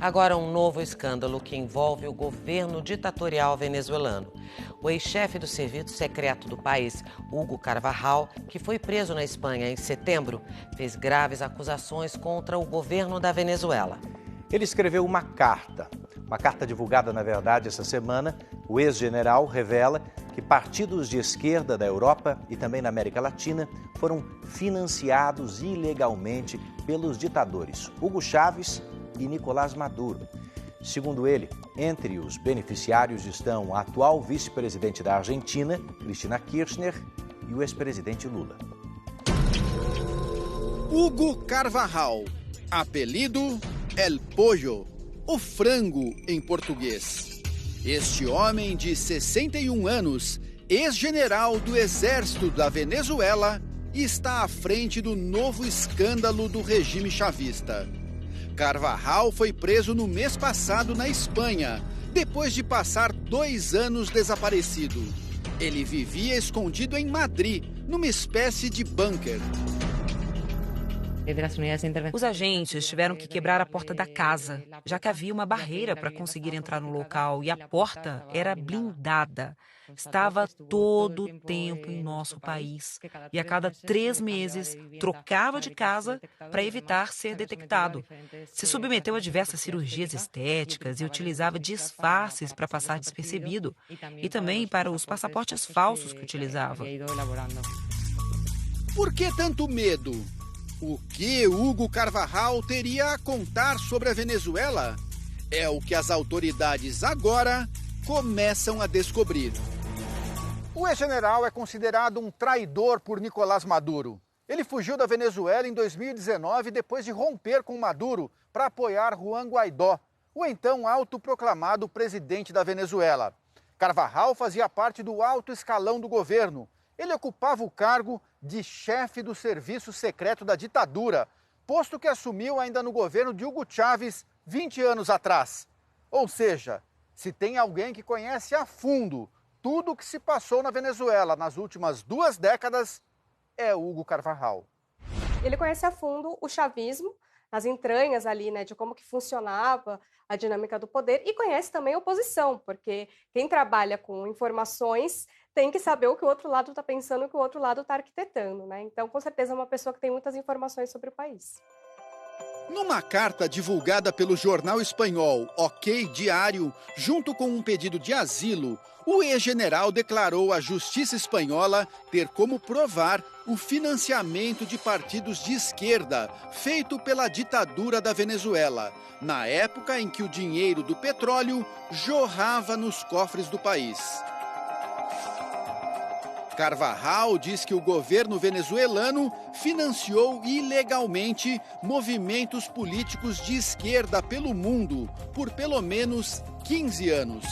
Agora, um novo escândalo que envolve o governo ditatorial venezuelano. O ex-chefe do serviço secreto do país, Hugo Carvajal, que foi preso na Espanha em setembro, fez graves acusações contra o governo da Venezuela. Ele escreveu uma carta divulgada, na verdade, essa semana. O ex-general revela que partidos de esquerda da Europa e também na América Latina foram financiados ilegalmente pelos ditadores Hugo Chávez e Nicolás Maduro. Segundo ele, entre os beneficiários estão a atual vice-presidente da Argentina, Cristina Kirchner, e o ex-presidente Lula. Hugo Carvajal, apelido El Pollo, o frango em português. Este homem de 61 anos, ex-general do Exército da Venezuela, está à frente do novo escândalo do regime chavista. Carvajal foi preso no mês passado na Espanha, depois de passar 2 anos desaparecido. Ele vivia escondido em Madrid, numa espécie de bunker. Os agentes tiveram que quebrar a porta da casa, já que havia uma barreira para conseguir entrar no local e a porta era blindada. Estava todo o tempo em nosso país e a cada 3 meses trocava de casa para evitar ser detectado. Se submeteu a diversas cirurgias estéticas e utilizava disfarces para passar despercebido e também para os passaportes falsos que utilizava. Por que tanto medo? O que Hugo Carvajal teria a contar sobre a Venezuela? É o que as autoridades agora começam a descobrir. O ex-general é considerado um traidor por Nicolás Maduro. Ele fugiu da Venezuela em 2019 depois de romper com Maduro para apoiar Juan Guaidó, o então autoproclamado presidente da Venezuela. Carvajal fazia parte do alto escalão do governo. Ele ocupava o cargo de chefe do serviço secreto da ditadura, posto que assumiu ainda no governo de Hugo Chávez 20 anos atrás. Ou seja, se tem alguém que conhece a fundo tudo o que se passou na Venezuela nas últimas 2 décadas, é Hugo Carvajal. Ele conhece a fundo o chavismo, as entranhas ali, né, de como que funcionava a dinâmica do poder, e conhece também a oposição, porque quem trabalha com informações tem que saber o que o outro lado está pensando, o que o outro lado está arquitetando, né? Então, com certeza, é uma pessoa que tem muitas informações sobre o país. Numa carta divulgada pelo jornal espanhol OK Diário, junto com um pedido de asilo, o ex-general declarou à justiça espanhola ter como provar o financiamento de partidos de esquerda feito pela ditadura da Venezuela, na época em que o dinheiro do petróleo jorrava nos cofres do país. Carvajal diz que o governo venezuelano financiou ilegalmente movimentos políticos de esquerda pelo mundo por pelo menos 15 anos.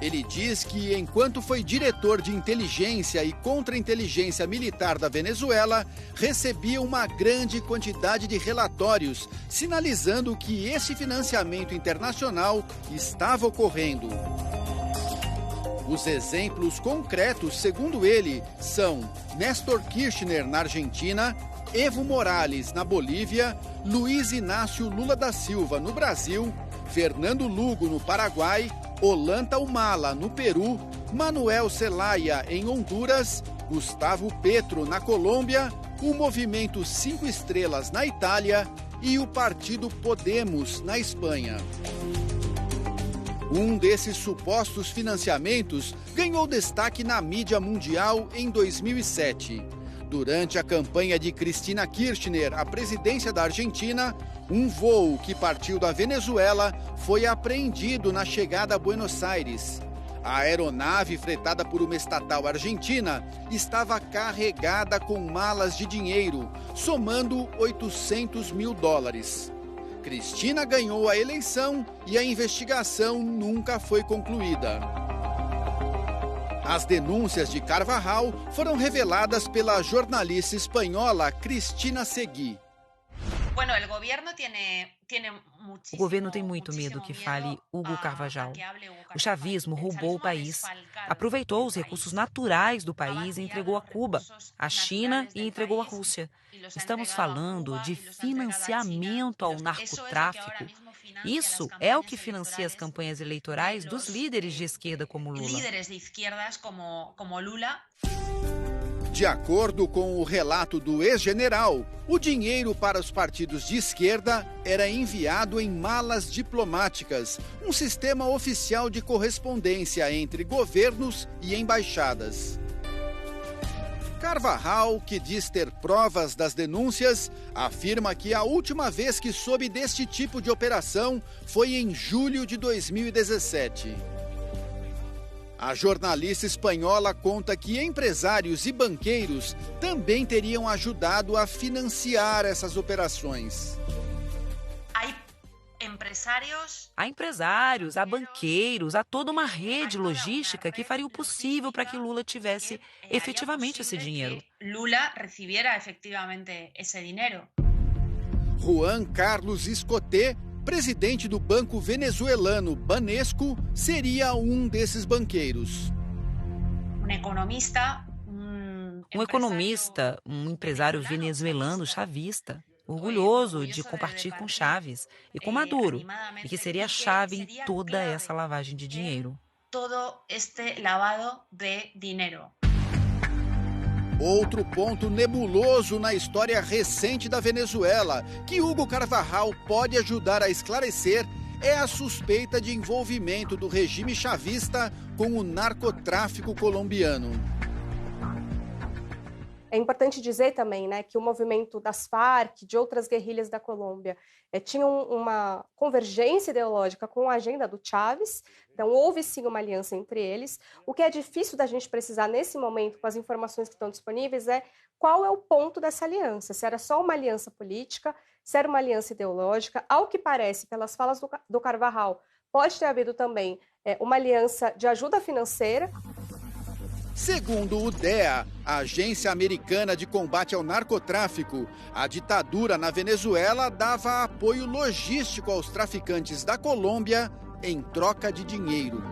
Ele diz que, enquanto foi diretor de inteligência e contra-inteligência militar da Venezuela, recebia uma grande quantidade de relatórios, sinalizando que esse financiamento internacional estava ocorrendo. Os exemplos concretos, segundo ele, são Néstor Kirchner na Argentina, Evo Morales na Bolívia, Luiz Inácio Lula da Silva no Brasil, Fernando Lugo no Paraguai, Ollanta Humala no Peru, Manuel Zelaya em Honduras, Gustavo Petro na Colômbia, o Movimento 5 Estrelas na Itália e o Partido Podemos na Espanha. Um desses supostos financiamentos ganhou destaque na mídia mundial em 2007. Durante a campanha de Cristina Kirchner à presidência da Argentina, um voo que partiu da Venezuela foi apreendido na chegada a Buenos Aires. A aeronave, fretada por uma estatal argentina, estava carregada com malas de dinheiro, somando $800 mil. Cristina ganhou a eleição e a investigação nunca foi concluída. As denúncias de Carvajal foram reveladas pela jornalista espanhola Cristina Seguí. O governo tem muito medo que fale Hugo Carvajal. O chavismo roubou o país, aproveitou os recursos naturais do país e entregou a Cuba, a China e entregou a Rússia. Estamos falando de financiamento ao narcotráfico. Isso é o que financia as campanhas eleitorais dos líderes de esquerda como Lula. De acordo com o relato do ex-general, o dinheiro para os partidos de esquerda era enviado em malas diplomáticas, um sistema oficial de correspondência entre governos e embaixadas. Carvajal, que diz ter provas das denúncias, afirma que a última vez que soube deste tipo de operação foi em julho de 2017. A jornalista espanhola conta que empresários e banqueiros também teriam ajudado a financiar essas operações. Há empresários, há banqueiros, há toda uma rede logística que faria o possível para que Lula tivesse efetivamente esse dinheiro. Juan Carlos Escoté, presidente do banco venezuelano Banesco, seria um desses banqueiros. Um economista, um empresário venezuelano chavista, orgulhoso de compartilhar com Chávez e com Maduro, e que seria a chave em toda essa lavagem de dinheiro. Outro ponto nebuloso na história recente da Venezuela, que Hugo Carvajal pode ajudar a esclarecer, é a suspeita de envolvimento do regime chavista com o narcotráfico colombiano. É importante dizer também, né, que o movimento das Farc, de outras guerrilhas da Colômbia, tinham uma convergência ideológica com a agenda do Chávez, então houve sim uma aliança entre eles. O que é difícil da gente precisar nesse momento, com as informações que estão disponíveis, é qual é o ponto dessa aliança, se era só uma aliança política, se era uma aliança ideológica. Ao que parece, pelas falas do Carvajal, pode ter havido também uma aliança de ajuda financeira. Segundo o DEA, a Agência Americana de Combate ao Narcotráfico, a ditadura na Venezuela dava apoio logístico aos traficantes da Colômbia em troca de dinheiro.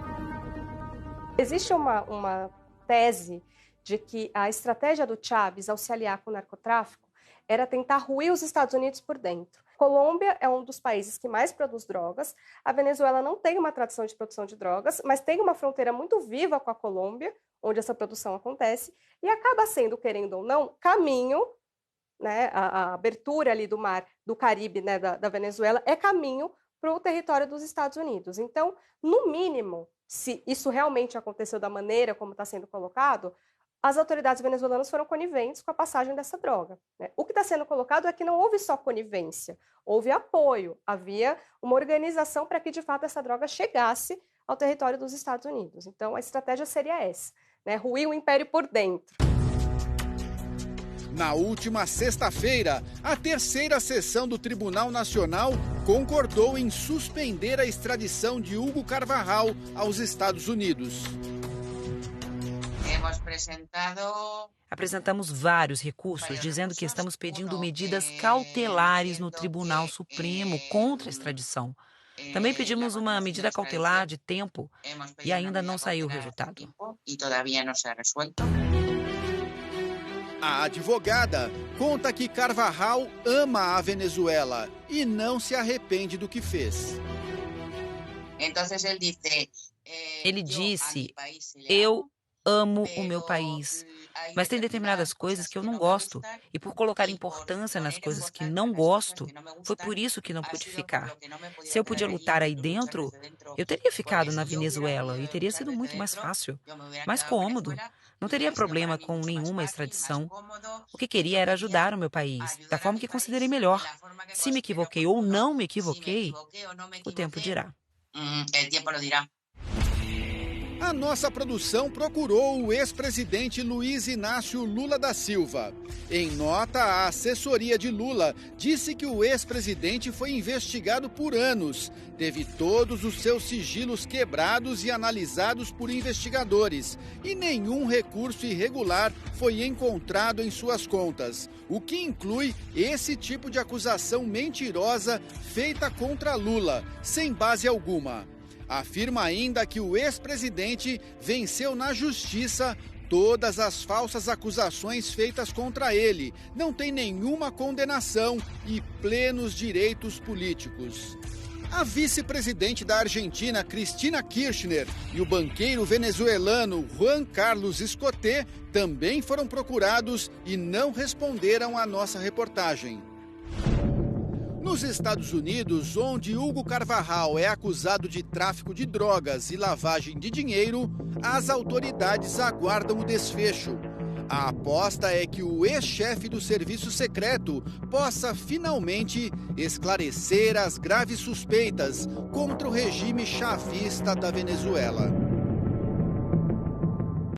Existe uma tese de que a estratégia do Chávez ao se aliar com o narcotráfico era tentar ruir os Estados Unidos por dentro. Colômbia é um dos países que mais produz drogas. A Venezuela não tem uma tradição de produção de drogas, mas tem uma fronteira muito viva com a Colômbia, onde essa produção acontece, e acaba sendo, querendo ou não, caminho, né, a abertura ali do mar do Caribe, né, da Venezuela, é caminho para o território dos Estados Unidos. Então, no mínimo, se isso realmente aconteceu da maneira como está sendo colocado, as autoridades venezuelanas foram coniventes com a passagem dessa droga, né? O que está sendo colocado é que não houve só conivência, houve apoio, havia uma organização para que, de fato, essa droga chegasse ao território dos Estados Unidos. Então, a estratégia seria essa, né? Ruir o império por dentro. Na última sexta-feira, a terceira sessão do Tribunal Nacional concordou em suspender a extradição de Hugo Carvajal aos Estados Unidos. Apresentamos vários recursos dizendo que estamos pedindo medidas cautelares no Tribunal Supremo contra a extradição. Também pedimos uma medida cautelar de tempo e ainda não saiu o resultado. A advogada conta que Carvajal ama a Venezuela e não se arrepende do que fez. Ele disse, eu amo o meu país, mas tem determinadas coisas que eu não gosto, e por colocar importância nas coisas que não gosto, foi por isso que não pude ficar. Se eu podia lutar aí dentro, eu teria ficado na Venezuela e teria sido muito mais fácil, mais cômodo. Não teria problema com nenhuma extradição. O que queria era ajudar o meu país, da forma que considerei melhor. Se me equivoquei ou não me equivoquei, o tempo dirá. A nossa produção procurou o ex-presidente Luiz Inácio Lula da Silva. Em nota, a assessoria de Lula disse que o ex-presidente foi investigado por anos, teve todos os seus sigilos quebrados e analisados por investigadores, e nenhum recurso irregular foi encontrado em suas contas, o que inclui esse tipo de acusação mentirosa feita contra Lula, sem base alguma. Afirma ainda que o ex-presidente venceu na justiça todas as falsas acusações feitas contra ele, não tem nenhuma condenação e plenos direitos políticos. A vice-presidente da Argentina, Cristina Kirchner, e o banqueiro venezuelano Juan Carlos Escoté também foram procurados e não responderam à nossa reportagem. Nos Estados Unidos, onde Hugo Carvajal é acusado de tráfico de drogas e lavagem de dinheiro, as autoridades aguardam o desfecho. A aposta é que o ex-chefe do serviço secreto possa finalmente esclarecer as graves suspeitas contra o regime chavista da Venezuela.